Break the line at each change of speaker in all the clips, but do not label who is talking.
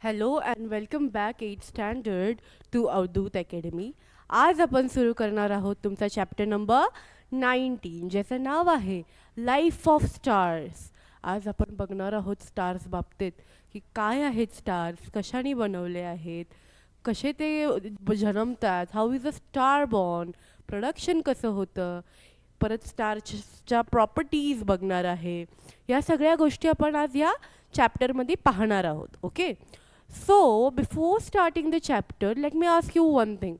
Hello and welcome back 8th standard to Avdhoot academy. आज आपण सुरू करणार आहोत तुमचा चॅप्टर नंबर 19 ज्याचं नाव आहे लाईफ ऑफ स्टार्स. आज आपण बघणार आहोत स्टार्स बाबतीत की काय आहेत स्टार्स, कशाने बनवले आहेत, कसे ते जन्मतात, how is a star born, production कसं होतं, परत स्टारच्या प्रॉपर्टीज बघणार आहे. या सगळ्या गोष्टी आपण आज या चॅप्टरमध्ये पाहणार आहोत. Okay, so before starting the chapter let me ask you one thing.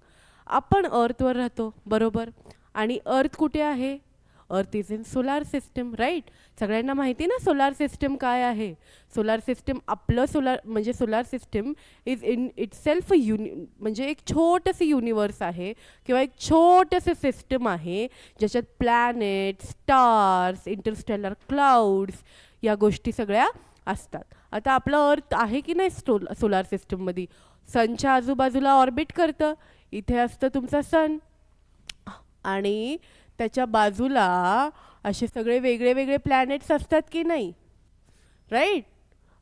आपण अर्थवर राहतो बरोबर, आणि अर्थ कुठे आहे? Earth is in solar system, right. सगळ्यांना माहिती ना सोलार सिस्टम काय आहे. सोलार सिस्टम आपलं solar system is in itself म्हणजे एक छोटंसं युनिवर्स आहे किंवा एक छोटंसं सिस्टम आहे ज्याच्यात प्लॅनेट, स्टार्स, इंटरस्टेलर क्लाउड्स या गोष्टी सगळ्या असतात. आता आपलं अर्थ आहे की नाही सोलार सिस्टममध्ये? सनच्या आजूबाजूला ऑर्बिट करतं. इथे असतं तुमचा सन आणि त्याच्या बाजूला असे सगळे वेगळे वेगळे प्लॅनेट्स असतात की नाही, राईट.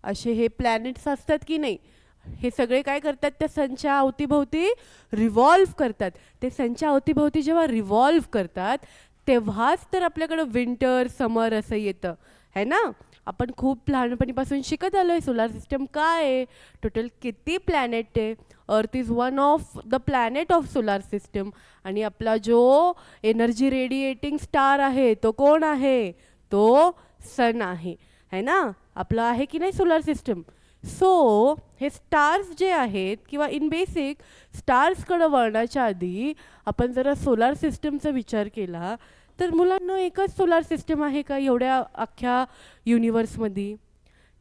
असे हे प्लॅनेट्स असतात की नाही. हे सगळे काय करतात? त्या सनच्या अवतीभोवती रिव्हॉल्व करतात. ते सनच्या अवतीभोवती जेव्हा रिव्हॉल्व करतात तेव्हाच तर आपल्याकडं विंटर, समर असं येतं, है ना. आपण खूप लहानपणीपासून शिकत आलो आहे सोलार सिस्टम काय आहे, टोटल किती प्लॅनेट आहे. Earth is one of the planet of solar system. आणि आपला जो एनर्जी रेडिएटिंग स्टार आहे तो कोण आहे? तो सन आहे, है ना. आपलं आहे की नाही सोलार सिस्टम. सो हे स्टार्स जे आहेत किंवा इन बेसिक स्टार्सकडं वळण्याच्या आधी आपण जरा सोलार सिस्टमचा विचार केला तर मुलांना एकच सोलार सिस्टम आहे का एवढ्या अख्ख्या युनिवर्समध्ये?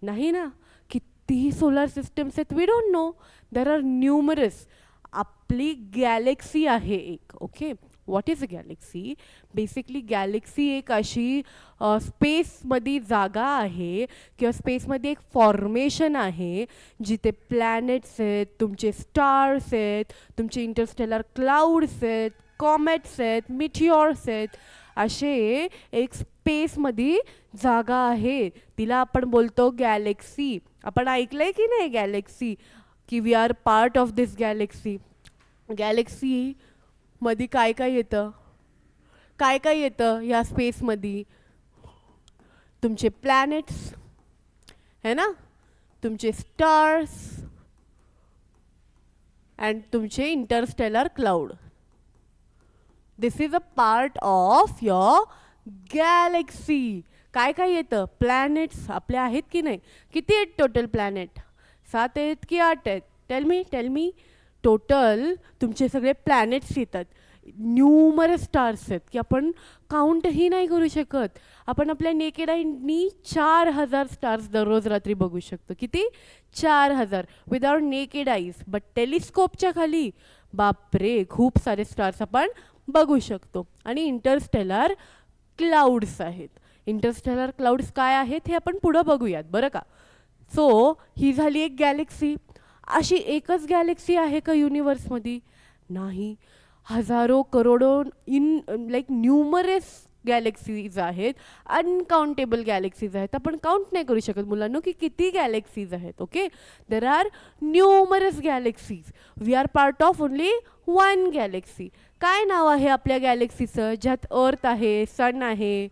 नाही ना. कितीही सोलार सिस्टम्स आहेत, we don't know. There are numerous. आपली गॅलेक्सी आहे एक. Okay, what is a galaxy? Basically galaxy एक अशी स्पेसमध्ये जागा आहे किंवा स्पेसमध्ये एक फॉर्मेशन आहे जिथे प्लॅनेट्स आहेत, तुमचे स्टार्स आहेत, तुमचे इंटरस्टेलर क्लाउड्स आहेत, कॉमेट्स आहेत, मिटिओर्स आहेत. असे एक स्पेसमध्ये जागा आहे, तिला आपण बोलतो गॅलेक्सी. आपण ऐकलंय की नाही गॅलेक्सी, की we are part of this galaxy. गॅलेक्सीमध्ये काय काय येतं? काय काय येतं या स्पेसमध्ये? तुमचे प्लॅनेट्स है ना, तुमचे स्टार्स अँड तुमचे Interstellar cloud. This is a part of your Galaxy. काय काय येतं? प्लॅनेट्स आपले आहेत की नाही? किती आहेत टोटल प्लॅनेट? 7 आहेत की 8 आहेत? Tell me. टोटल तुमचे सगळे प्लॅनेट्स येतात. न्यूमरस स्टार्स आहेत की आपण काउंटही नाही करू शकत. आपण आपल्या नेकेड आईनी 4000 स्टार्स दररोज रात्री बघू शकतो. किती? 4000 विदाउट नेकेड आईज. बट टेलिस्कोपच्या खाली बापरे खूप सारे स्टार्स आपण बघू शकतो. आणि इंटरस्टेलर क्लाउड्स आहेत. इंटरस्टेलर क्लाउड्स काय आहेत हे आपण पुढं बघूयात बरं का. सो ही झाली एक गॅलेक्सी. अशी एकच गॅलेक्सी आहे का युनिवर्समध्ये? नाही. हजारो करोडो न्यूमरस गॅलेक्सीज आहेत, अनकाउंटेबल गॅलेक्सीज आहेत. आपण काउंट नाही करू शकत मुलांनो की किती गॅलेक्सीज आहेत. Okay, there are numerous galaxies. We are part of only one galaxy. काय नाव आहे आपल्या गॅलेक्सीचं ज्यात अर्थ आहे, सन आहे?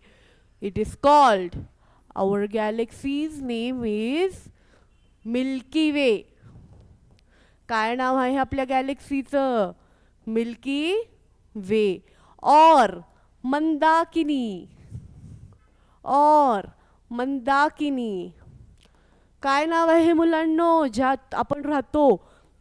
It is called, our galaxy's name is Milky Way. काय नाव आहे आपल्या गॅलेक्सीचं? मिल्की वे और मंदाकिनी. काय नाव आहे मुलांनो ज्यात आपण राहतो?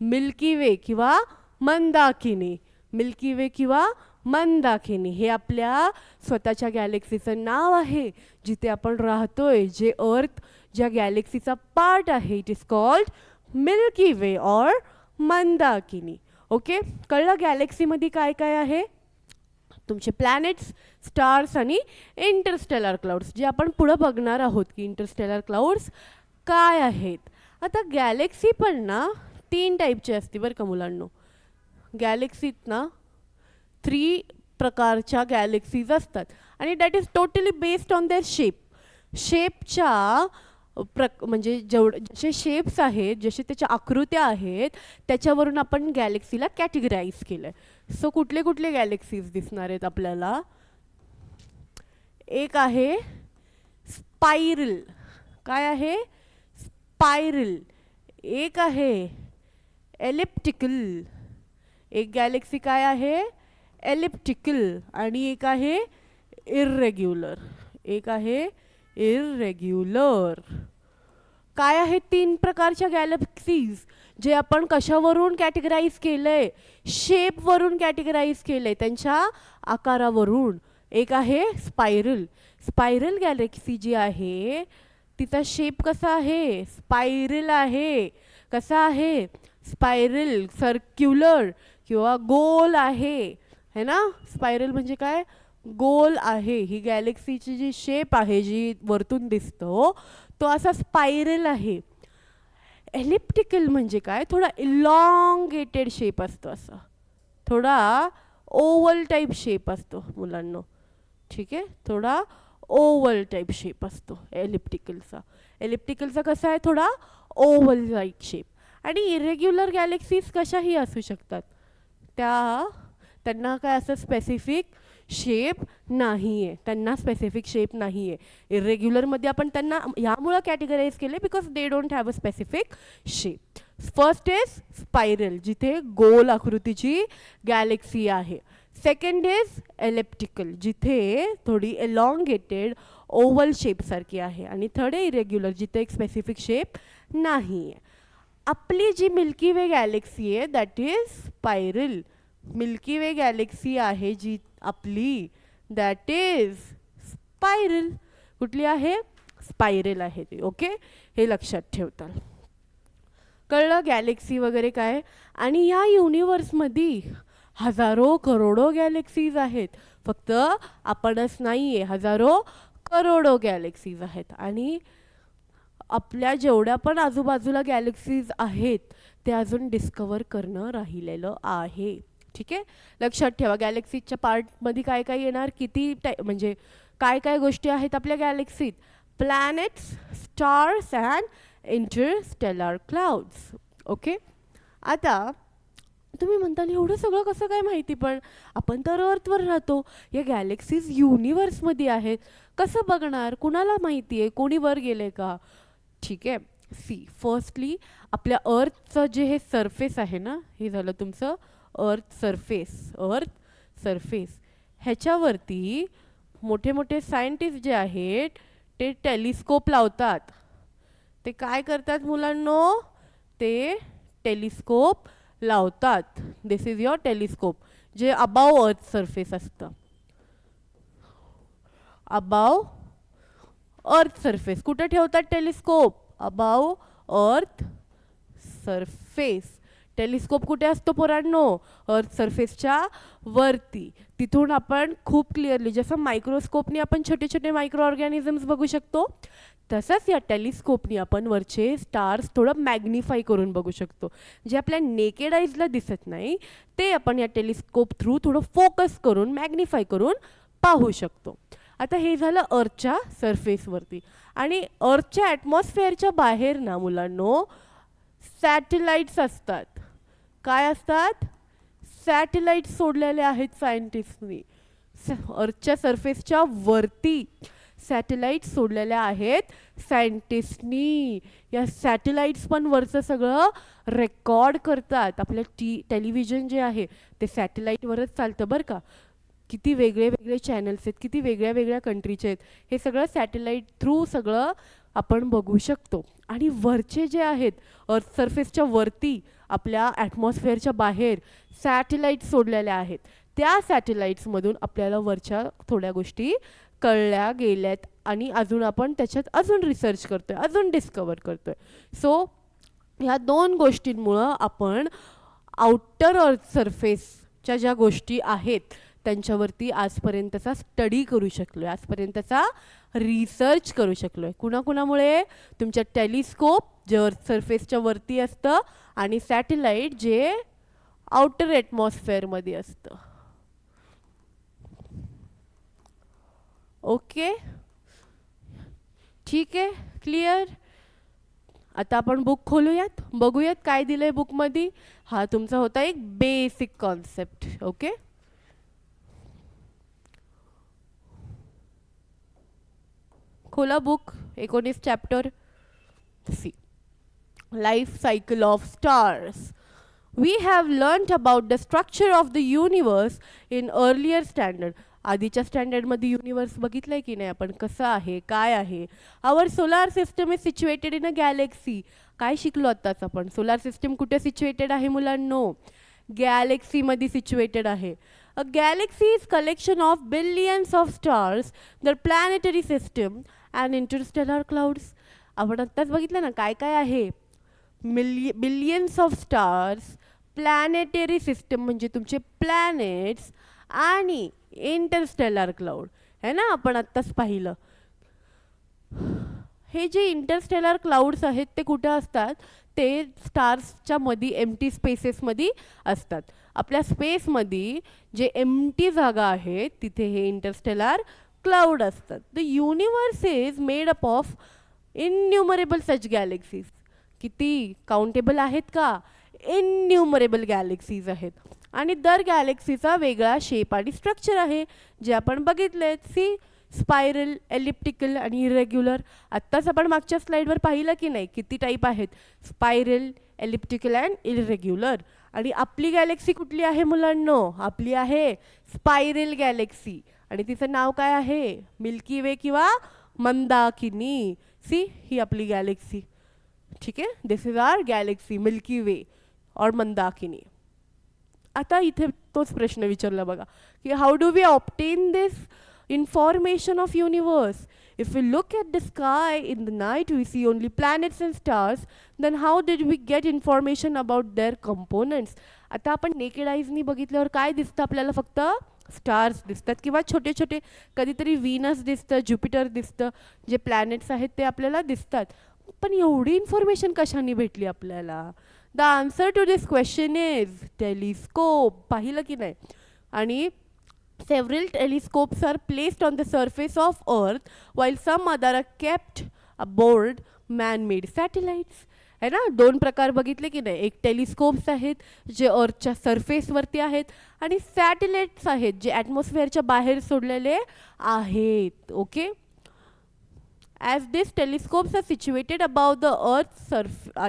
मिल्की वे किंवा मंदाकिनी. मिल्की वे किंवा मंदाकिनी हे आपल्या स्वतःच्या गॅलेक्सीचं नाव आहे जिथे आपण राहतोय. जे अर्थ ज्या गॅलेक्सीचा पार्ट आहे it is called milky way और मंदाकिनी. ओके, कळलं गॅलेक्सीमध्ये काय काय आहे? तुमचे प्लॅनेट्स, स्टार्स आणि इंटरस्टेलर क्लाउड्स, जे आपण पुढं बघणार आहोत की इंटरस्टेलर क्लाउड्स काय आहेत. आता गॅलेक्सी पण ना 3 टाईपची असते बरं का मुलांनो. गॅलेक्सीत ना 3 प्रकारच्या गॅलेक्सीज असतात आणि that is totally based on their शेपच्या म्हणजे जसे शेप्स आहेत, जसे त्याच्या आकृत्या आहेत, त्याच्यावरून आपण गॅलेक्सीला कॅटेगराईज केलं आहे. सो कुठले कुठले गॅलेक्सीज दिसणार आहेत आपल्याला? एक आहे स्पायरल. काय आहे? स्पायरल. एक आहे एलिप्टिकल. एक गॅलेक्सी काय आहे? एलिप्टिकल. आणि एक आहे इर्रेग्युलर. एक आहे इर्रेग्युलर. काय आहेत 3 प्रकारच्या गॅलेक्सीज जे आपण कशावरून कॅटेगराईज केलंय? शेपवरून कॅटेगराईज केलंय, त्यांच्या आकारावरून. एक आहे स्पायरल. स्पायरल गॅलेक्सी जी आहे तिचा शेप कसा आहे? स्पायरल आहे. कसा आहे? स्पायरल, सर्क्युलर किंवा गोल आहे, है ना? स्पायरल म्हणजे काय? गोल आहे. ही गॅलेक्सीची जी शेप आहे, जी वरतून दिसतो, तो असा स्पायरल आहे. एलिप्टिकल म्हणजे काय? थोडा इलॉंगेटेड शेप असतो, असा थोडा ओव्हल टाईप शेप असतो मुलांनो. ठीक आहे, थोडा ओव्हल टाईप शेप असतो एलिप्टिकलचा. एलिप्टिकलचा कसा आहे? थोडा ओव्हल लाईक शेप. आणि इरेग्युलर गॅलेक्सीज कशाही असू शकतात, त्यांना काय असं स्पेसिफिक शेप नाही आहे. त्यांना स्पेसिफिक शेप नाही आहे. इरेग्युलरमध्ये आपण त्यांना ह्यामुळं कॅटेगराईज केले because they don't have a specific shape. First is spiral, जिथे गोल आकृतीची गॅलेक्सी आहे. सेकंड इज एलिप्टिकल, जिथे थोडी एलॉंगेटेड ओव्हल शेपसारखी आहे. आणि थर्ड आहे इरेग्युलर, जिथे एक स्पेसिफिक शेप नाही आहे. आपली जी मिल्की वे गॅलेक्सी आहे that is spiral. Milky way Galaxy आहे जी आपली, दॅट इज स्पायरल. कुठली आहे? स्पायरल आहे ती. ओके, हे लक्षात ठेवता. कळलं गॅलेक्सी वगैरे काय? आणि या युनिवर्समध्ये हजारो करोडो गॅलेक्सीज आहेत. फक्त आपणच नाही आहे, हजारो करोडो गॅलेक्सीज आहेत. आणि आपल्या जेवढ्या पण आजूबाजूला गॅलेक्सीज आहेत ते अजून डिस्कवर करणं राहिलेलं आहे. ठीक आहे, लक्षात ठेवा. गॅलेक्सीच्या पार्टमध्ये काय काय येणार, किती म्हणजे काय काय गोष्टी आहेत आपल्या गॅलेक्सीत? Planets, stars and interstellar clouds. Okay, आता तुम्ही म्हणताल एवढं सगळं कसं काय माहिती? पण आपण तर अर्थवर राहतो, या गॅलेक्सीज युनिवर्समध्ये आहेत, कसं बघणार? कुणाला माहिती आहे? कोणी वर गेले का? ठीक आहे, सी फर्स्टली आपल्या अर्थचं जे हे सरफेस आहे ना, हे झालं तुमचं अर्थ सरफेस. अर्थ सरफेस ह्याच्यावरती मोठे मोठे सायंटिस्ट जे आहेत ते टेलिस्कोप लावतात. ते काय करतात मुलांनो? ते टेलिस्कोप लावतात. दिस इज युअर टेलिस्कोप, जे अबाव अर्थ सरफेस असतं. Above earth surface. कुठे ठेवतात telescope? Above earth surface. Telescope कुठे असतो पोरांनो? अर्थ सरफेसच्या वरती. तिथून आपण खूप क्लिअरली, जसं मायक्रोस्कोपनी आपण छोटे छोटे मायक्रो ऑर्गॅनिझम्स बघू शकतो, तसंच या टेलिस्कोपनी आपण वरचे स्टार्स थोडं मॅग्निफाय करून बघू शकतो. जे आपल्या नेकेड आईजला दिसत नाही ते आपण या टेलिस्कोप थ्रू थोडं फोकस करून मॅग्निफाय करून पाहू शकतो. आता हे झालं अर्थच्या सरफेसवरती. आणि अर्थच्या ॲटमॉस्फिअरच्या बाहेर ना मुलांनो सॅटेलाइट्स असतात. काय असतात? सॅटेलाइट्स सोडलेले आहेत सायंटिस्टनी. अर्थच्या सरफेसच्या वरती सॅटेलाइट्स सोडलेल्या आहेत सायंटिस्टनी. या सॅटेलाइट्स पण वरचं सगळं रेकॉर्ड करतात. आपलं टेलिव्हिजन जे आहे ते सॅटेलाइटवरच चालतं बरं का. किती वेगळे वेगळे चॅनल्स आहेत, किती वेगळ्या वेगळ्या कंट्रीचे आहेत, हे सगळं सॅटेलाइट थ्रू सगळं आपण बघू शकतो. आणि वरचे जे आहेत अर्थ सरफेसच्या वरती आपल्या ॲटमॉस्फिअरच्या बाहेर सॅटेलाइट सोडलेल्या आहेत. त्या सॅटेलाइट्समधून आपल्याला वरच्या थोड्या गोष्टी कळल्या गेल्यात आणि अजून आपण त्याच्यात अजून रिसर्च करतोय, अजून डिस्कवर करतोय. सो ह्या 2 गोष्टींमुळं आपण आउटर अर्थ सरफेसच्या ज्या गोष्टी आहेत त्यांच्यावरती आजपर्यंतचा स्टडी करू शकलो आहे, आजपर्यंतचा रिसर्च करू शकलो आहे. कुणाकुणामुळे? तुमच्या टेलिस्कोप जे अर्थ सरफेसच्या वरती असतं आणि सॅटेलाइट जे आउटर ॲटमॉस्फिअरमध्ये असतं. ओके, ठीक आहे, क्लिअर. आता आपण बुक खोलूयात, बघूयात काय दिलंय बुकमध्ये. हा तुमचा होता एक बेसिक कॉन्सेप्ट. ओके, खोला book. 19 chapter. See, life cycle of stars. We have learnt about the structure of the universe in earlier standard. आधीच्या स्टँडर्डमध्ये युनिवर्स बघितलंय की नाही आपण, कसं आहे, काय आहे. Our solar system is situated in a galaxy. काय शिकलो आत्ताच आपण, सोलार सिस्टम कुठे सिच्युएटेड आहे मुलांनो? गॅलेक्सीमध्ये सिच्युएटेड आहे. A galaxy is collection of billions of stars, the planetary system and interstellar clouds. आपण आत्ताच बघितलं ना काय काय आहे. Billions of stars, planetary system म्हणजे तुमचे प्लॅनेट्स, आणि इंटरस्टेलर क्लाउड है ना, आपण आत्ताच पाहिलं. हे जे इंटरस्टेलर क्लाउड्स आहेत ते कुठं असतात? ते स्टार्सच्या मध्ये एम्प्टी स्पेसेसमध्ये असतात. आपल्या स्पेसमध्ये जे एम्प्टी जागा आहे तिथे हे इंटरस्टेलर क्लाउड असतात. The universe is made up of innumerable such galaxies. किती काउंटेबल आहेत का? इन्न्युमरेबल गॅलेक्सीज आहेत. आणि दर गॅलेक्सीचा वेगळा शेप आणि स्ट्रक्चर आहे जे आपण बघितले. सी, स्पायरल, एलिप्टिकल आणि इरेग्युलर. आत्ताच आपण मागच्या स्लाईडवर पाहिलं की नाही किती टाईप आहेत? Spiral, elliptical and irregular. आणि आपली गॅलेक्सी कुठली आहे मुलांनो? आपली आहे स्पायरल गॅलेक्सी. आणि तिचं नाव काय आहे? मिल्की वे किंवा मंदाकिनी. सी, ही आपली गॅलेक्सी. ठीक आहे, this is our galaxy milky way और मंदाकिनी. आता इथे तोच प्रश्न विचारला बघा की how do we obtain this information of universe? If we look at the sky in the night, we see only planets and stars. Then how did we get information about their components? आता आपण naked आईजनी बघितल्यावर काय दिसतं आपल्याला? फक्त stars दिसतात किंवा छोटे छोटे, कधीतरी व्हीनस दिसतं, ज्युपिटर दिसतं, जे प्लॅनेट्स आहेत ते आपल्याला दिसतात. पण एवढी इन्फॉर्मेशन कशाने भेटली आपल्याला? The answer to this question is telescope. पाहिलं की नाही? आणि several telescopes are placed on the surface of Earth, while some other are kept aboard man-made satellites. है ना, दोन प्रकार बघितले की नाही? एक टेलिस्कोप्स आहेत जे अर्थच्या सरफेसवरती आहेत, आणि सॅटेलाइट्स आहेत जे ॲटमॉस्फिअरच्या बाहेर सोडलेले आहेत. Okay, as these telescopes are situated above the Earth's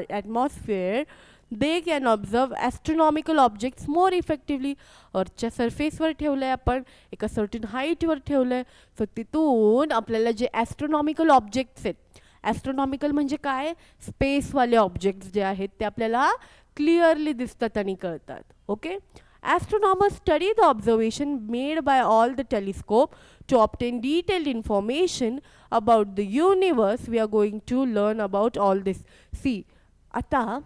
atmosphere, they can observe astronomical objects more effectively. अर्थच्या सरफेसवर ठेवलं आहे आपण, एका सर्टन हाईटवर ठेवलं आहे, सो तिथून आपल्याला जे ॲस्ट्रॉनॉमिकल ऑब्जेक्ट्स आहेत, ॲस्ट्रॉनॉमिकल म्हणजे काय? स्पेसवाले ऑब्जेक्ट्स जे आहेत ते आपल्याला क्लिअरली दिसतात आणि कळतात. Okay, astronomers study the observation made by all the telescope to obtain detailed information about the universe. We are going to learn about all this. See, आता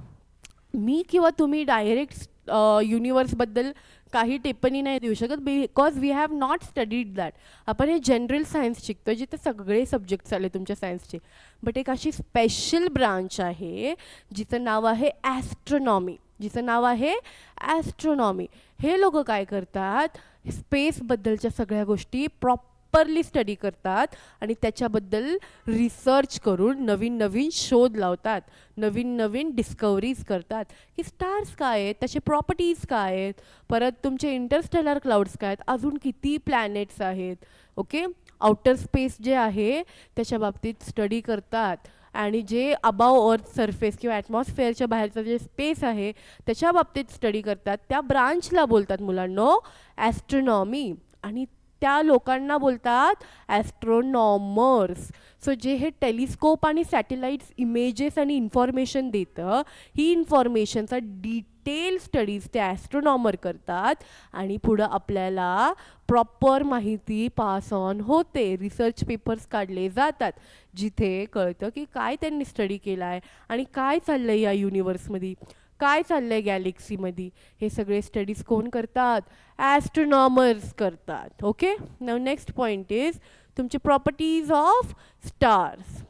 मी किंवा तुम्ही डायरेक्ट युनिवर्सबद्दल काही टिप्पणी नाही देऊ शकत, because we have not studied that. आपण हे जनरल सायन्स शिकतो जिथे सगळे सब्जेक्ट्स आले तुमच्या सायन्सचे. बट एक अशी स्पेशल ब्रांच आहे जिचं नाव आहे ॲस्ट्रॉनॉमी. जिचं नाव आहे ॲस्ट्रॉनॉमी. हे लोक काय करतात? स्पेसबद्दलच्या सगळ्या गोष्टी प्रॉपरली स्टडी करतात आणि त्याच्याबद्दल रिसर्च करून नवीन नवीन शोध लावतात, नवीन नवीन डिस्कवरीज करतात की स्टार्स काय आहेत, त्याचे प्रॉपर्टीज काय आहेत, परत तुमचे इंटरस्टेलर क्लाउड्स काय आहेत, अजून किती प्लॅनेट्स आहेत. ओके, आउटर स्पेस जे आहे त्याच्या बाबतीत स्टडी करतात. आणि जे अबाव अर्थ सरफेस किंवा ॲटमॉस्फिअरच्या बाहेरचं जे स्पेस आहे त्याच्या बाबतीत स्टडी करतात. त्या ब्रांचला बोलतात मुलांनो ॲस्ट्रॉनॉमी, आणि त्या लोकांना बोलतात ॲस्ट्रॉनॉमर्स. सो जे हे टेलिस्कोप आणि सॅटेलाइट्स इमेजेस आणि इन्फॉर्मेशन देतं, ही इन्फॉर्मेशनचा डिटेल स्टडीज ते ॲस्ट्रॉनॉमर करतात आणि पुढं आपल्याला प्रॉपर माहिती पास ऑन होते. रिसर्च पेपर्स काढले जातात जिथे कळतं की काय त्यांनी स्टडी केला आहे आणि काय चाललं आहे या युनिवर्समध्ये, काय चाललं आहे गॅलेक्सीमध्ये. हे सगळे स्टडीज कोण करतात? ॲस्ट्रॉनॉमर्स करतात. Okay, now next point is तुमचे प्रॉपर्टीज ऑफ स्टार्स.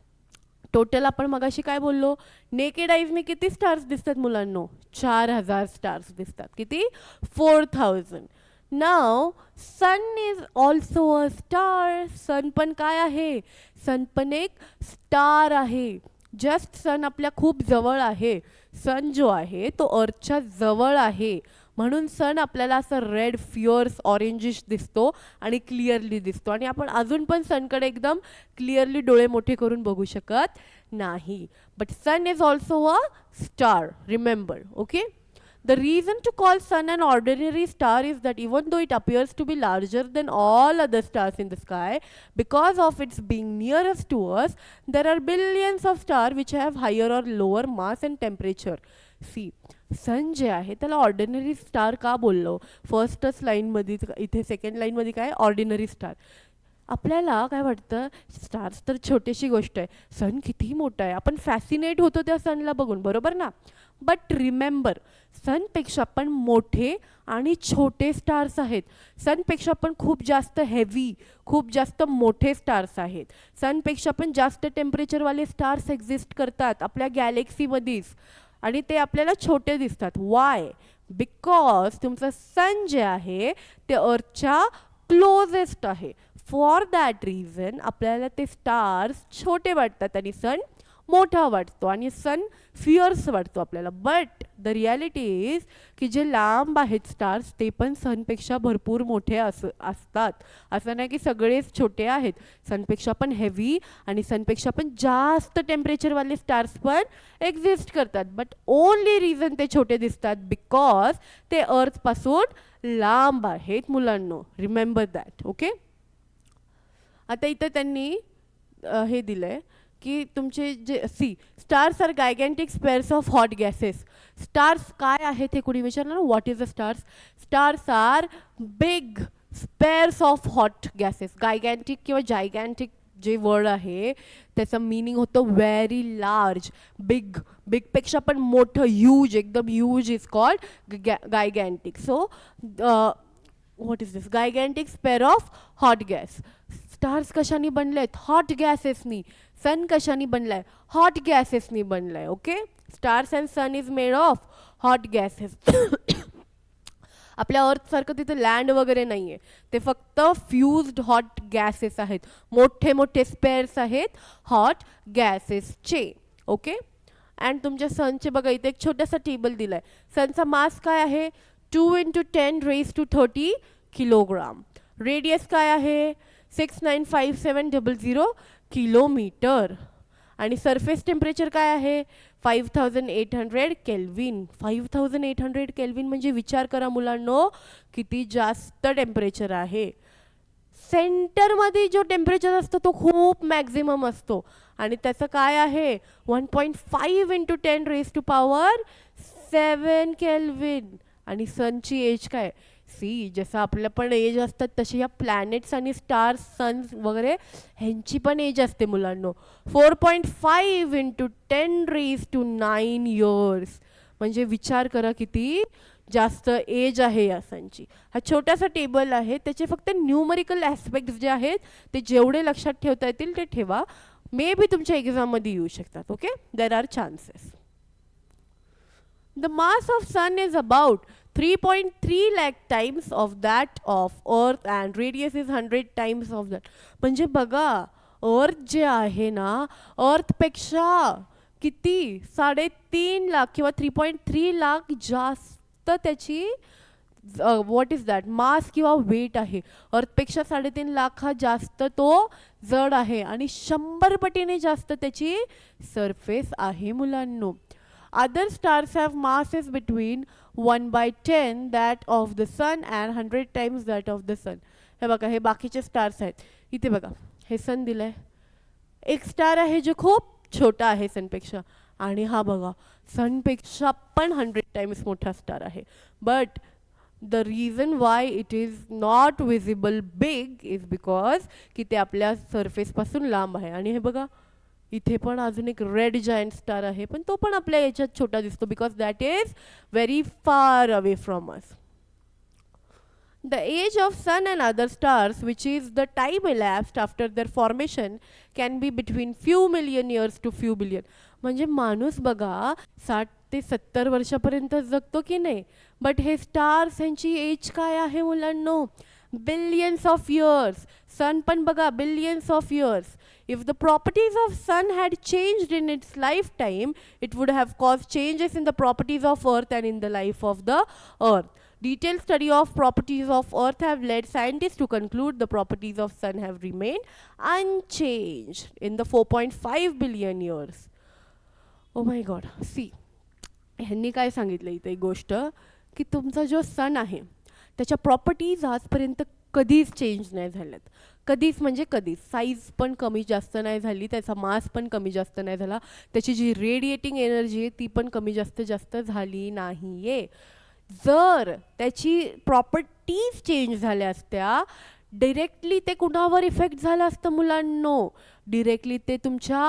टोटल आपण मगाशी काय बोललो? नेकेड आईजने किती स्टार्स दिसतात मुलांनो? 4000 स्टार्स दिसतात. किती? 4000. Now sun is also a star. Sun पण काय आहे? सन पण एक स्टार आहे. जस्ट सन आपल्या खूप जवळ आहे. सन जो आहे तो अर्थच्या जवळ आहे, म्हणून सन आपल्याला असं रेड फिअर्स ऑरेंजिश दिसतो आणि क्लिअरली दिसतो, आणि आपण अजून पण सनकडे एकदम क्लिअरली डोळे मोठे करून बघू शकत नाही. But sun is also a star, remember. Okay. The reason to call sun an ordinary star is that even though it appears to be larger than all other stars in the sky, because of its being nearest to us, there are billions of stars which have higher or lower mass and temperature. See, सन जे आहे त्याला ordinary star का बोललो? फर्स्टच लाईनमध्ये, इथे second लाईनमध्ये काय ordinary star. आपल्याला काय वाटतं, स्टार्स तर छोटीशी गोष्ट आहे, सन किती मोठा आहे, आपण फॅसिनेट होतो त्या सनला बघून, बरोबर ना? बट रिमेंबर, सनपेक्षा पण मोठे आणि छोटे स्टार्स आहेत. सनपेक्षा पण खूप जास्त हेवी, खूप जास्त मोठे स्टार्स आहेत. सनपेक्षा पण जास्त टेम्परेचरवाले स्टार्स एक्झिस्ट करतात आपल्या गॅलेक्सीमध्येच, आणि ते आपल्याला छोटे दिसतात. वाय? बिकॉज तुमचं सन जे आहे ते अर्थच्या क्लोजेस्ट आहे. फॉर दॅट रिझन आपल्याला ते स्टार्स छोटे वाटतात आणि सन मोठा वाटतो, आणि सन फिअर्स वाटतो आपल्याला. बट द रियालिटी इज की जे लांब आहेत स्टार्स ते पण सनपेक्षा भरपूर मोठे असतात. असं नाही की सगळेच छोटे आहेत. सनपेक्षा पण हेवी आणि सनपेक्षा पण जास्त टेम्परेचरवाले स्टार्स पण एक्झिस्ट करतात. बट ओनली रिझन ते छोटे दिसतात बिकॉज ते अर्थपासून लांब आहेत मुलांनो. Remember that. ओके. आता इथं त्यांनी हे दिलं आहे की तुमचे जे stars are gigantic spheres of hot gases. Stars काय आहेत हे कोणी विचारलं ना, what is the stars? Stars are big spheres of hot gases. Gigantic किंवा जायगॅन्टिक जे वर्ड आहे त्याचं मिनिंग होतं व्हेरी लार्ज, बिग. बिगपेक्षा पण मोठं, ह्यूज, एकदम huge is called gigantic. So what is this? Gigantic sphere of hot gas. Stars कशाने बनलेत? हॉट गॅसेसनी. सन कशाने बनलाय? हॉट गॅसेसनी बनलाय. Okay. Stars and sun is made of hot gases. आपल्या अर्थसारखं तिथे लँड वगैरे नाही आहे, ते फक्त फ्युज्ड हॉट गॅसेस आहेत. मोठे मोठे स्पेअर्स आहेत हॉट गॅसेसचे. ओके. अँड तुमच्या सनचे बघा इथे एक छोटासा टेबल दिला आहे. सनचा मास काय आहे? 2 × 10⁻30 किलोग्राम. रेडियस काय आहे? 695,700 किलोमीटर. आणि सरफेस टेम्परेचर काय आहे? 5800 केल्विन. 5800 केल्विन म्हणजे विचार करा मुलांनो किती जास्त टेम्परेचर आहे. सेंटरमध्ये जो टेम्परेचर असतो तो खूप मॅक्झिमम असतो, आणि त्याचं काय आहे? 1.5 × 10⁻7 केल्विन. आणि सनची एज काय? जसं आपलं पण एज असतात तसे या प्लॅनेट्स आणि स्टार्स, सन्स वगैरे ह्यांची पण एज असते मुलांनो. 4.5 × 10⁻9 इयर्स. म्हणजे विचार करा किती जास्त एज आहे या सनची. हा छोटासा टेबल आहे, त्याचे फक्त न्यूमरिकल ॲस्पेक्ट्स जे आहेत ते जेवढे लक्षात ठेवता येतील ते ठेवा. मे बी तुमच्या एक्झाममध्ये येऊ शकतात. Okay. There R chances. The mass of sun is about 3.3 lakh times of that of earth and radius is 100 times of that. म्हणजे बघा, अर्थ जे आहे ना, अर्थपेक्षा किती 3.5 लाख किंवा 3.3 लाख जास्त त्याची व्हॉट इज दॅट मास किंवा वेट आहे. अर्थपेक्षा 3.5 लाख हा जास्त तो जड आहे, आणि 100 पटीने जास्त त्याची सरफेस आहे मुलांनो. Other stars have masses between 1/10 that of the sun and 100 times that of the sun. हे बघा, हे बाकीचे स्टार्स आहेत. इथे बघा, हे सन दिलंय. एक स्टार आहे जो खूप छोटा आहे सनपेक्षा, आणि हा बघा सनपेक्षा पण 100 टाइम्स मोठा स्टार आहे. But the reason why it is not visible big is because की ते आपल्या सरफेसपासून लांब आहे. आणि हे बघा इथे पण अजून एक रेड जायंट स्टार आहे, पण तो पण आपल्या याच्यात छोटा दिसतो because that is very far away from us. The age of sun and other stars, which is the time elapsed after their formation, can be between few million years to few billion. म्हणजे माणूस बघा 60 ते 70 वर्षापर्यंत जगतो की नाही, but हे stars यांची एज काय आहे मुलांनो? Billions of years. सन पण बघा billions of years. If the properties of sun had changed in its lifetime, it would have caused changes in the properties of earth and in the life of the earth. Detailed study of properties of earth have led scientists to conclude the properties of sun have remained unchanged in the 4.5 billion years. Oh my god, see, ह्यांनी काय सांगितलं इथे एक गोष्ट की तुमचा जो सन आहे त्याच्या प्रॉपर्टीज आजपर्यंत कधीच चेंज नाही झाल्यात. कधीच म्हणजे कधीच. साईज पण कमी जास्त नाही झाली, त्याचा मास पण कमी जास्त नाही झाला, त्याची जी रेडिएटिंग एनर्जी आहे ती पण कमी जास्त झाली नाही आहे. जर त्याची प्रॉपर्टीज चेंज झाल्या असत्या डिरेक्टली ते कुणावर इफेक्ट झाला असतं मुलांनो? डिरेक्टली ते तुमच्या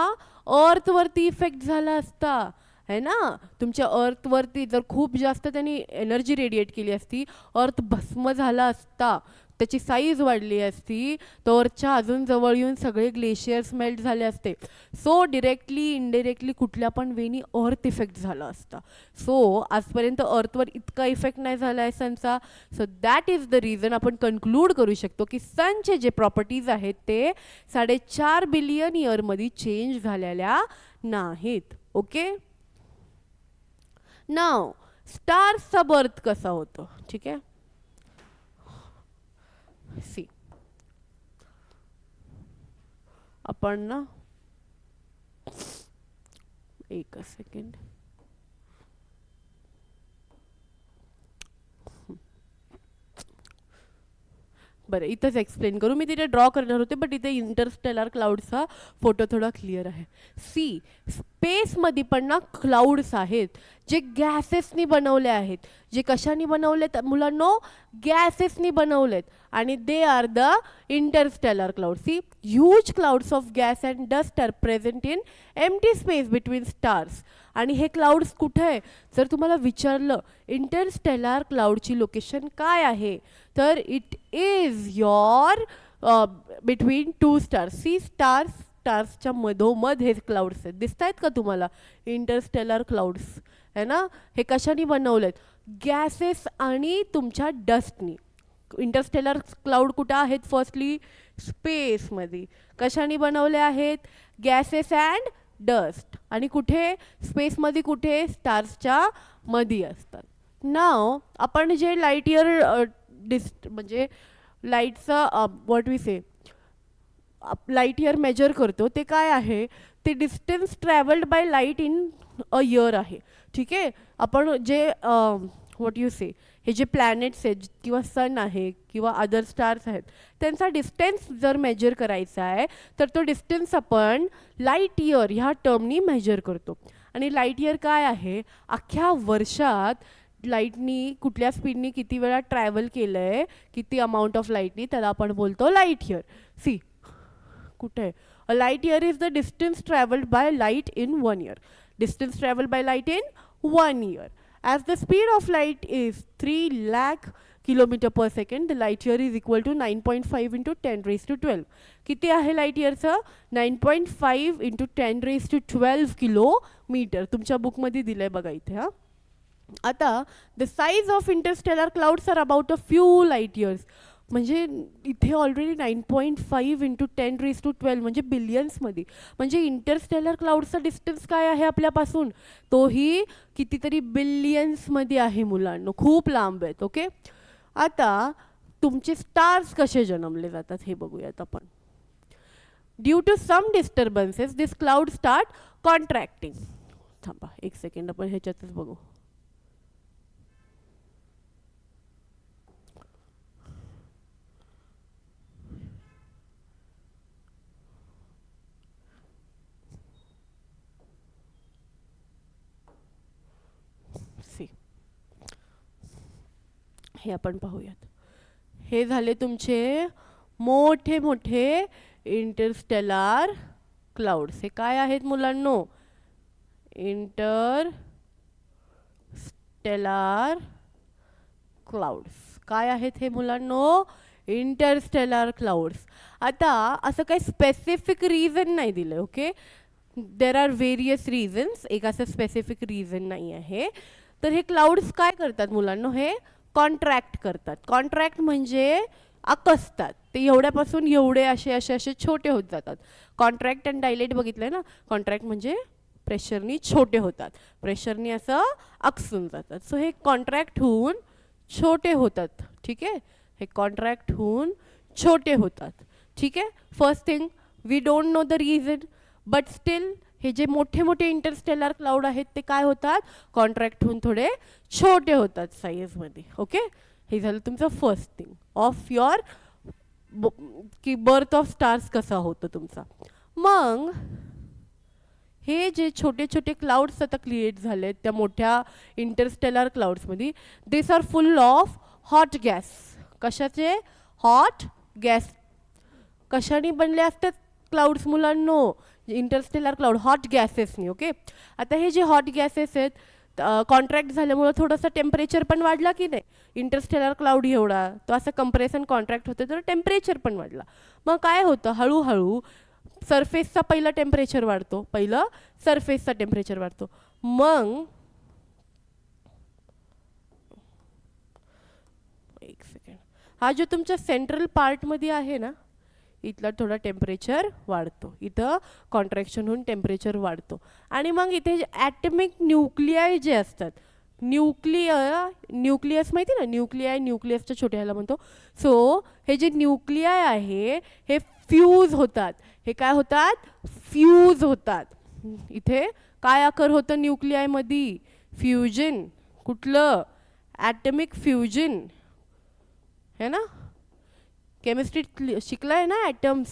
अर्थवरती इफेक्ट झाला असता है ना. तुमच्या अर्थवरती जर खूप जास्त त्यांनी एनर्जी रेडिएट केली असती, अर्थ भस्म झाला असता, त्याची साईज वाढली असती, तर अर्थच्या अजून जवळ येऊन सगळे ग्लेशियर्स मेल्ट झाले असते. सो डिरेक्टली इनडिरेक्टली कुठल्या पण वेनी अर्थ इफेक्ट झाला असता. सो आजपर्यंत अर्थवर इतका इफेक्ट नाही झाला आहे सनचा. So that is the reason आपण कन्क्लूड करू शकतो की सनचे जे प्रॉपर्टीज आहेत ते 4.5 बिलियन इयरमध्ये चेंज झालेल्या नाहीत. ओके. नाव स्टार्सचा बर्थ कसा होतो? ठीक आहे. सी, आपण ना एक सेकंड, बरं इथंच एक्सप्लेन करू. मी तिथे ड्रॉ करणार होते बट इथे इंटरस्टेलर क्लाउड्सचा फोटो थोडा क्लिअर आहे. सी, स्पेसमध्ये पण ना क्लाउड्स आहेत जे गॅसेसनी बनवले आहेत. जे कशाने बनवलेत मुलांनो? गॅसेसनी बनवलेत. आणि they are the interstellar cloud. See, huge clouds of gas and dust are present in empty space between stars. आणि हे क्लाउड्स कुठे आहे? जर तुम्हाला विचारलं इंटरस्टेलर क्लाउडची लोकेशन काय आहे, तर it is your between 2 stars. See, स्टार्सच्या मधोमध हे क्लाउड्स आहेत. दिसत आहेत का तुम्हाला? इंटरस्टेलर क्लाउड्स है ना. हे कशाने बनवलेत? गॅसेस आणि तुमच्या डस्टनी. इंटरस्टेलर क्लाउड कुठं आहेत? फर्स्टली स्पेसमध्ये. कशाने बनवले आहेत? Gases and dust. आणि कुठे? स्पेसमध्ये. कुठे? स्टार्सच्या मध्ये असतात. नाव आपण जे लाईट इयर म्हणजे लाईटचा what we say light year measure करतो ते काय आहे? ते distance travelled by light in a year आहे. ठीक आहे. आपण जे व्हॉट यू से हे जे प्लॅनेट्स आहेत किंवा सन आहे किंवा अदर स्टार्स आहेत त्यांचा डिस्टन्स जर मेजर करायचा आहे तर तो डिस्टन्स आपण लाईट इयर ह्या टर्मनी मेजर करतो. आणि लाईट इयर काय आहे? अख्ख्या वर्षात लाईटनी कुठल्या स्पीडनी किती वेळा ट्रॅव्हल केलं आहे, किती अमाऊंट ऑफ लाईटनी, त्याला आपण बोलतो लाईट इयर. सी, कुठे? A light year is the distance travelled by light in 1 year. Distance traveled by light in 1 year. As the speed of light is 3 lakh kilometer per second, the light year is equal to 9.5 into 10 raised to 12. किती आहे light इयरचं? 9.5 into 10 raised to 12 kilometre. तुमच्या बुकमध्ये दिलंय बघा इथे. हा, आता the size of interstellar clouds are about a few light years. म्हणजे इथे ऑलरेडी 9.5 into 10 raised to 12 म्हणजे बिलियन्समध्ये. म्हणजे इंटरस्टेलर क्लाउडचा डिस्टन्स काय आहे आपल्यापासून? तोही कितीतरी बिलियन्समध्ये आहे मुलांनो. खूप लांब आहेत. ओके. आता तुमचे स्टार्स कसे जन्मले जातात हे बघूयात आपण. Due to some disturbances this cloud start contracting. थांबा एक सेकंड, आपण ह्याच्यातच बघू. हे आपण पाहूयात. हे झाले तुमचे मोठे मोठे इंटरस्टेलर क्लाउड्स. हे काय आहेत मुलांनो? Interstellar clouds. काय आहेत हे मुलांनो? Interstellar clouds. आता असं काही स्पेसिफिक रिझन नाही दिलं. Okay. There R various reasons. एक असं स्पेसिफिक रिझन नाही आहे. तर हे क्लाउड्स काय करतात मुलांनो? हे कॉन्ट्रॅक्ट करतात. कॉन्ट्रॅक्ट म्हणजे आकसतात. ते एवढ्यापासून एवढे असे असे असे छोटे होत जातात. कॉन्ट्रॅक्ट अँड डायलेट बघितलंय ना. कॉन्ट्रॅक्ट म्हणजे प्रेशरनी छोटे होतात, प्रेशरनी असं आकसून जातात. सो हे कॉन्ट्रॅक्ट होऊन छोटे होतात. ठीक आहे, हे कॉन्ट्रॅक्ट होऊन छोटे होतात. ठीक आहे. First thing, we don't know the reason, but still हे जे मोठे मोठे इंटरस्टेलर क्लाउड आहेत ते काय होतात, कॉन्ट्रॅक्ट होऊन थोडे छोटे होतात साईजमध्ये. ओके, हे झालं तुमचं फर्स्ट थिंग ऑफ युअर की बर्थ ऑफ स्टार्स कसा होतो तुमचा. मग हे जे छोटे छोटे क्लाउड्स आता क्रिएट झालेत त्या मोठ्या इंटरस्टेलर क्लाउड्समध्ये, this are full of hot gas. कशाचे हॉट गॅस? कशाने बनले असतात क्लाउड्स मुलांनो? इंटरस्टेलर क्लाउड हॉट गॅसेसनी. ओके, आता हे जे हॉट गॅसेस आहेत, कॉन्ट्रॅक्ट झाल्यामुळं थोडंसं टेम्परेचर पण वाढला की नाही. इंटरस्टेलर क्लाउड एवढा तो असं कंप्रेशन कॉन्ट्रॅक्ट होतं तर टेम्परेचर पण वाढला. मग काय होतं, हळूहळू सरफेसचा पहिलं टेम्परेचर वाढतो, पहिलं सरफेसचा टेम्परेचर वाढतो. मग एक सेकंड, हा जो तुमच्या सेंट्रल पार्टमध्ये आहे ना, इथला थोडा टेम्परेचर वाढतो, इथं कॉन्ट्रॅक्शन होऊन टेम्परेचर वाढतो. आणि मग इथे ॲटमिक न्यूक्लियाय जे असतात, न्यूक्लियस माहिती ना, न्यूक्लियसच्या छोट्या ह्याला म्हणतो. सो हे जे न्यूक्लियाय आहे हे फ्यूज होतात. हे काय होतात, फ्यूज होतात. इथे काय आकर होतं न्यूक्लियायमध्ये, फ्युजन. कुठलं, ॲटमिक फ्युजन है ना, केमिस्ट्रीत शिकलाय ना ॲटम्स,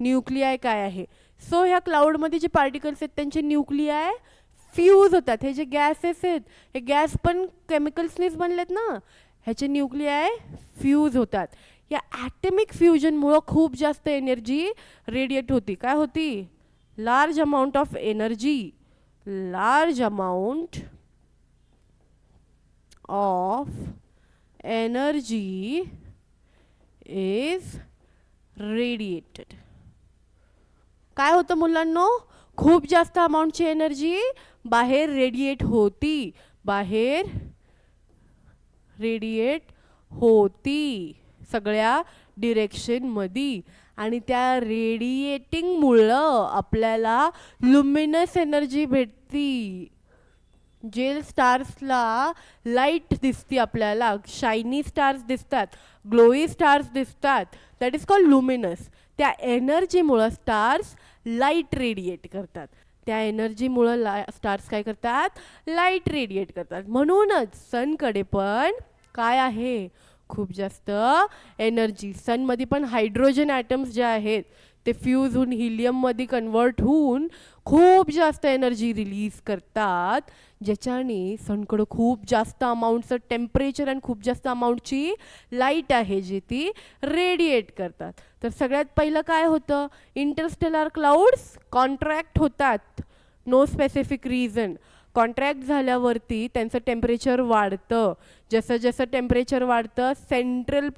न्यूक्लियाय काय आहे. सो ह्या क्लाउडमध्ये जे पार्टिकल्स आहेत त्यांचे न्यूक्लियाय फ्यूज होतात. हे जे गॅसेस आहेत हे गॅस पण केमिकल्सनीच बनलेत ना, ह्याचे न्यूक्लियाय फ्यूज होतात. या ॲटमिक फ्युजनमुळं खूप जास्त एनर्जी रेडिएट होती. काय होती, large amount of energy, large amount of energy is radiated. काय होतं मुलांनो, खूप जास्त अमाऊंटची एनर्जी बाहेर रेडिएट होती, बाहेर रेडिएट होती सगळ्या डिरेक्शनमध्ये. आणि त्या रेडिएटिंगमुळं आपल्याला लुमिनस एनर्जी भेटती. जे स्टार्सला लाईट दिसती, आपल्याला शायनी स्टार्स दिसतात, ग्लोई स्टार्स दिसतात, दॅट इज कॉल्ड लुमिनस. त्या एनर्जीमुळं स्टार्स लाईट रेडिएट करतात. त्या एनर्जीमुळं स्टार्स काय करतात, लाईट रेडिएट करतात. म्हणूनच सनकडे पण काय आहे, खूप जास्त एनर्जी. सनमध्ये पण हायड्रोजन ॲटम्स जे आहेत ते फ्यूज होऊन हिलियममध्ये कन्वर्ट होऊन खूप जास्त एनर्जी रिलीज करतात, ज्याच्याने सनकडं खूप जास्त अमाऊंटचं टेम्परेचर आणि खूप जास्त अमाऊंटची लाईट आहे जी ती रेडिएट करतात. तर सगळ्यात पहिलं काय होतं, इंटरस्टेलर क्लाउड्स कॉन्ट्रॅक्ट होतात, नो स्पेसिफिक रिझन. कॉन्ट्रॅक्ट झाल्यावरती त्यांचं टेम्परेचर वाढतं. जसं जसं टेम्परेचर वाढतं सेंट्रल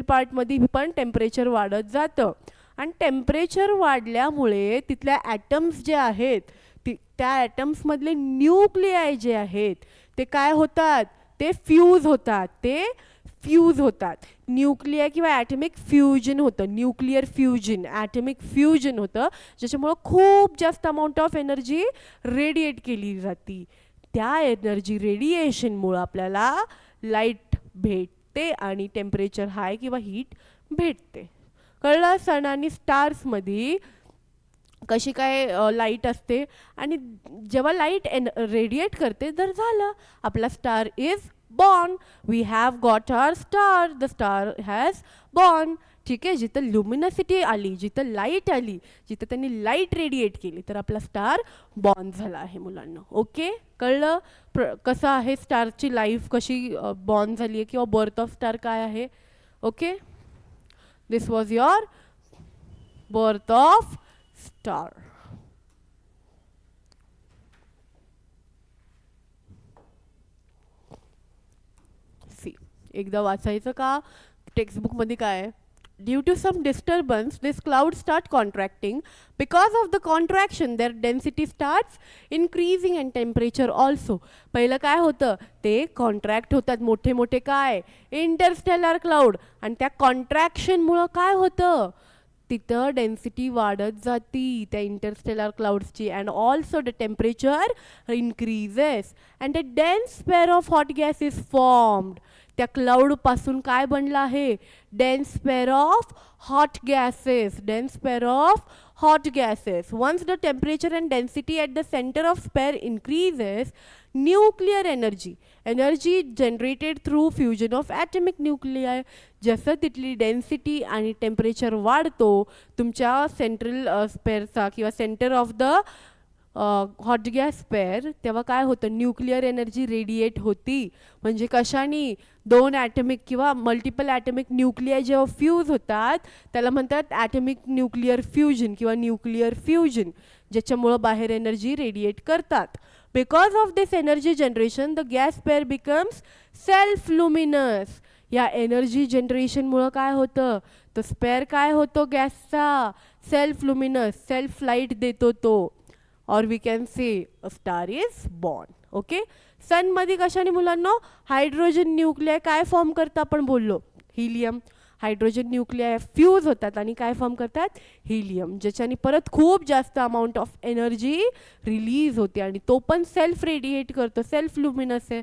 पार्टमध्ये पण टेम्परेचर वाढत जातं. आणि टेम्परेचर वाढल्यामुळे तिथल्या ॲटम्स जे आहेत त्या ॲटम्समधले न्यूक्लियाय जे आहेत ते काय होतात, ते फ्यूज होतात. न्यूक्लियर किंवा ॲटमिक फ्युजन होतं, न्यूक्लियर फ्युजन, ॲटमिक फ्युजन होतं, ज्याच्यामुळं खूप जास्त अमाऊंट ऑफ एनर्जी रेडिएट केली जाते. त्या एनर्जी रेडिएशनमुळं आपल्याला लाईट भेटते आणि टेम्परेचर हाय किंवा हीट भेटते. कळलं. सन आणि स्टार्समध्ये कशी काय लाईट असते आणि जेव्हा लाईट रेडिएट करते तर झालं, आपला star is born. We have got our star, the star has born. ठीक आहे, जिथं ल्युमिनसिटी आली, जिथं लाईट आली, जिथं त्यांनी लाईट रेडिएट केली तर आपला स्टार बॉर्न झाला आहे मुलांना. ओके, कळलं कसं आहे स्टारची लाईफ, कशी बॉर्न झाली आहे किंवा बर्थ ऑफ स्टार काय आहे. Okay, this was your birth of star. See एकदा वाचायचं का, टेक्स्टबुकमध्ये काय आहे, due to some disturbance, this clouds start contracting. Because of the contraction, their density starts increasing and temperature also. पहिलं काय होतं, ते कॉन्ट्रॅक्ट होतात मोठे मोठे काय इंटरस्टेलर क्लाउड, आणि त्या कॉन्ट्रॅक्शनमुळं काय होतं, तिथं डेन्सिटी वाढत जाती त्या इंटरस्टेलर क्लाउड्सची, and also the temperature increases and a dense pair of hot gas is formed. त्या क्लाउडपासून काय बनलं आहे, dense pair of hot gases, dense pair of hot gases. Once the temperature and density at the center of pair increases, nuclear energy generated through fusion of atomic nuclei, जसं तिथली density आणि temperature वाढतो तुमच्या central स्पेअरचा किंवा centre of the hot gas pair, तेव्हा काय होतं, nuclear energy radiate होती. म्हणजे कशाने, दोन ॲटमिक किंवा मल्टिपल ॲटमिक न्यूक्लियर जेव्हा फ्यूज होतात त्याला म्हणतात ॲटमिक न्यूक्लिअर फ्युजन किंवा न्यूक्लिअर फ्युजन, ज्याच्यामुळं बाहेर एनर्जी रेडिएट करतात. Because of this energy generation the gas pair becomes self luminous. या एनर्जी जनरेशनमुळं काय होतं, तो स्पेअर काय होतो गॅसचा, सेल्फ लुमिनस, सेल्फ लाईट देतो तो. और we can say a star is born. Okay, सनमध्ये कशाने मुलांनो, हायड्रोजन न्यूक्लियाय काय फॉर्म करतात, आपण बोललो हिलियम. हायड्रोजन न्यूक्लियाय फ्यूज होतात आणि काय फॉर्म करतात, हिलियम, ज्याच्याने परत खूप जास्त अमाऊंट ऑफ एनर्जी रिलीज होते आणि तो पण सेल्फ रेडिएट करतो, सेल्फ लुमिनस आहे.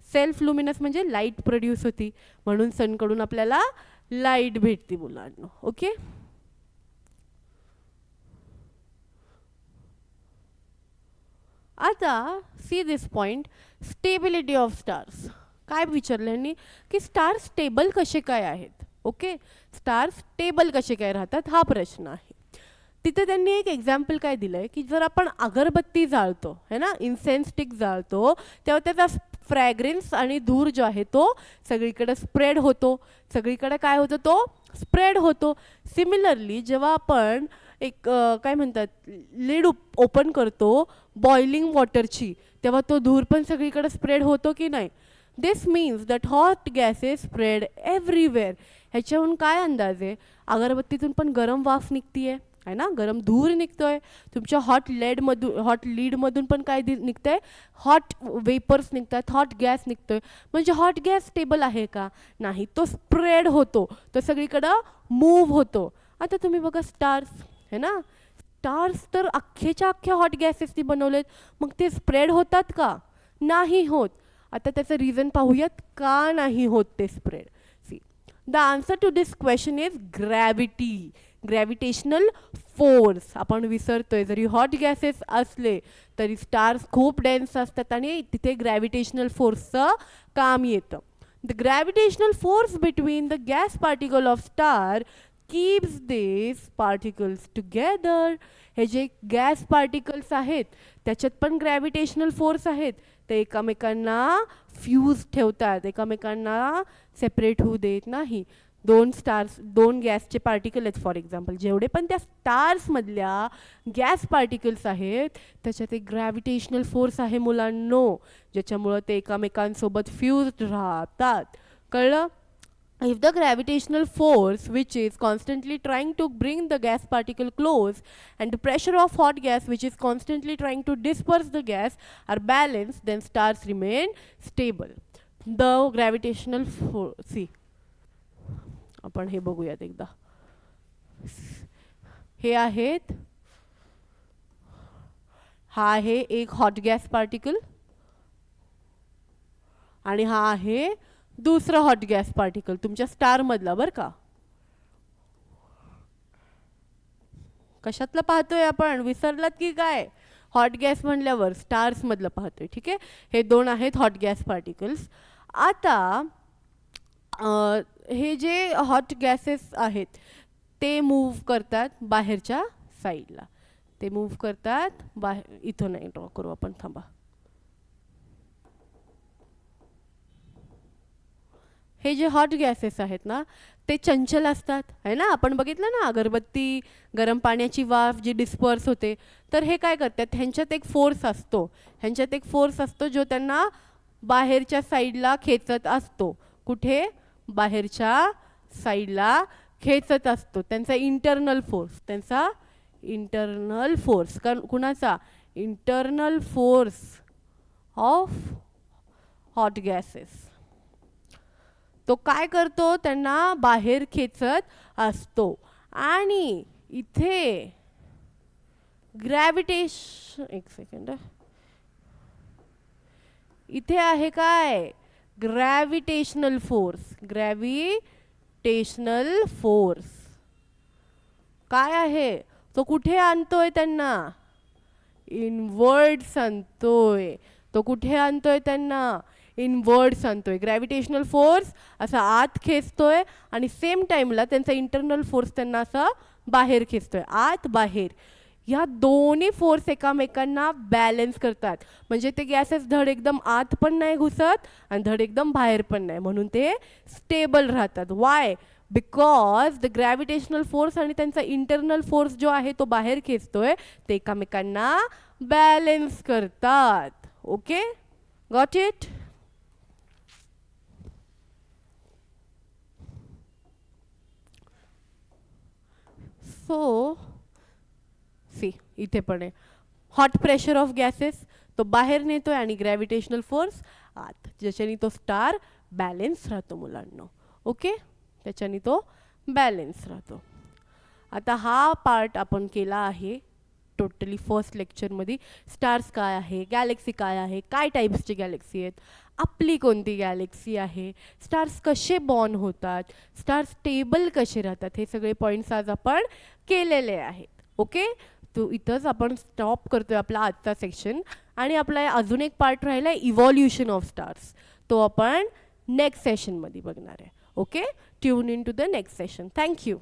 सेल्फ लुमिनस म्हणजे लाईट प्रोड्यूस होती, म्हणून सनकडून आपल्याला लाईट भेटते मुलांनो. ओके, आता see this point, stability of stars. काय विचारलं की स्टार स्टेबल कसे काय आहेत. ओके, स्टार स्टेबल कसे काय राहतात हा प्रश्न आहे. तिथे त्यांनी एक एक्झाम्पल काय दिलंय की जर आपण अगरबत्ती जाळतो है ना, इन्सेन्स स्टिक जाळतो, तेव्हा त्याचा फ्रॅग्रन्स आणि धूर जो आहे तो सगळीकडे स्प्रेड होतो, सगळीकडे काय होतं, तो स्प्रेड होतो. सिमिलरली जेव्हा आपण एक काय म्हणतात लिड ओपन करतो बॉइलिंग वॉटरची, तेव्हा तो धूर पण सगळीकडे स्प्रेड होतो की नाही. This means that hot gases spread everywhere. ह्याच्याहून काय अंदाज आहे, अगरबत्तीतून पण गरम वाफ निघतीये आहे ना, गरम धूर निघतोय. तुमच्या हॉट लीडमधून पण काय निघतंय, हॉट वेपर्स निघतात, हॉट गॅस निघतोय. म्हणजे हॉट गॅस स्टेबल आहे का, नाही, तो स्प्रेड होतो, तो सगळीकडं मूव्ह होतो. आता तुम्ही बघा स्टार्स है ना, स्टार्स तर अख्खेच्या अख्ख्या हॉट गॅसेसनी बनवलेत, मग ते स्प्रेड होतात का, नाही होत. आता त्याचं रिझन पाहूयात का नाही होत ते spread. See, the answer to this question is gravity, gravitational force. आपण विसरतोय, जरी हॉट गॅसेस असले तरी स्टार्स खूप डेन्स असतात आणि तिथे ग्रॅव्हिटेशनल फोर्सचं काम येतं. The gravitational force between the gas particle of star keeps these particles together. हे जे गॅस पार्टिकल्स आहेत त्याच्यात पण ग्रॅव्हिटेशनल फोर्स आहेत, ते एकमेकांना फ्यूज ठेवतात, एकमेकांना सेपरेट होऊ देत नाही. दोन गॅसचे पार्टिकल आहेत फॉर एक्झाम्पल, जेवढे पण त्या स्टार्समधल्या गॅस पार्टिकल्स आहेत त्याच्यात एक ग्रॅव्हिटेशनल फोर्स आहे मुलांनो, ज्याच्यामुळं ते एकमेकांसोबत फ्यूज्ड राहतात. कळलं. If the gravitational force, which is constantly trying to bring the gas particle close, and the pressure of hot gas, which is constantly trying to disperse the gas, are balanced, then stars remain stable. The gravitational force, see, आपण हे बघूयात एकदा. हे आहेत, हा आहे एक hot gas particle आणि हा आहे दुसरा हॉट गॅस पार्टिकल तुमच्या स्टार मधला, बरं का. कशातलं पाहतोय आपण, विसरलात की काय, हॉट गॅस म्हणल्यावर स्टार्स मधलं पाहतोय. ठीक आहे, हे दोन आहेत हॉट गॅस पार्टिकल्स. आता हे जे हॉट गॅसेस आहेत ते मूव्ह करतात बाहेरच्या साईडला, ते मूव्ह करतात बाहेर. इथं नाही ड्रॉ करू आपण, थांबा. हे जे हॉट गॅसेस आहेत ना ते चंचल असतात है ना, आपण बघितलं ना अगरबत्ती गरम पाण्याची वाफ जी डिस्पर्स होते, तर हे काय करतात, ह्यांच्यात एक फोर्स असतो, ह्यांच्यात एक फोर्स असतो जो त्यांना बाहेरच्या साईडला खेचत असतो. कुठे, बाहेरच्या साईडला खेचत असतो, त्यांचा इंटरनल फोर्स, त्यांचा इंटरनल फोर्स, कुणाचा internal force of hot gases. तो काय करतो, त्यांना बाहेर खेचत असतो. आणि इथे ग्रॅव्हिटेशन, एक सेकंड, इथे आहे काय ग्रॅव्हिटेशनल फोर्स. ग्रॅव्हिटेशनल फोर्स काय आहे, तो कुठे आणतोय त्यांना, इनवर्ड्स आणतोय. तो कुठे आणतोय त्यांना, इनवर्ड्स आणतोय. ग्रॅव्हिटेशनल फोर्स असा आत खेचतोय आणि सेम टाइमला त्यांचा इंटरनल फोर्स त्यांना असा बाहेर खेचतोय, आत बाहेर. ह्या दोन्ही फोर्स एकामेकांना बॅलन्स करतात. म्हणजे ते गॅसेस धड एकदम आत पण नाही घुसत आणि धड एकदम बाहेर पण नाही, म्हणून ते स्टेबल राहतात. Y, because the gravitational force आणि त्यांचा इंटरनल फोर्स जो आहे तो बाहेर खेचतोय, ते एकामेकांना बॅलन्स करतात. Okay, got it. So see, इथे पण आहे हॉट प्रेशर ऑफ गॅसेस, तो बाहेर नेतोय आणि ग्रॅव्हिटेशनल फोर्स आत, ज्याच्याने तो स्टार बॅलन्स राहतो मुलांनो. ओके, त्याच्याने तो बॅलन्स राहतो. आता हा पार्ट आपण केला आहे टोटली फर्स्ट लेक्चरमध्ये. स्टार्स काय आहे, गॅलेक्सी काय आहे, काय टाईप्सची गॅलेक्सी आहेत, आपली कोणती गॅलेक्सी आहे, स्टार्स कसे बॉर्न होतात, स्टार्स स्टेबल कसे राहतात, हे सगळे पॉईंट्स आज आपण केलेले आहेत. ओके, तो इथंच आपण स्टॉप करतोय आपला आजचा सेक्शन. आणि आपला अजून एक पार्ट राहिला आहे इव्हॉल्युशन ऑफ स्टार्स, तो आपण नेक्स्ट सेशनमध्ये बघणार आहे. Okay, tune in to the next session. Thank you.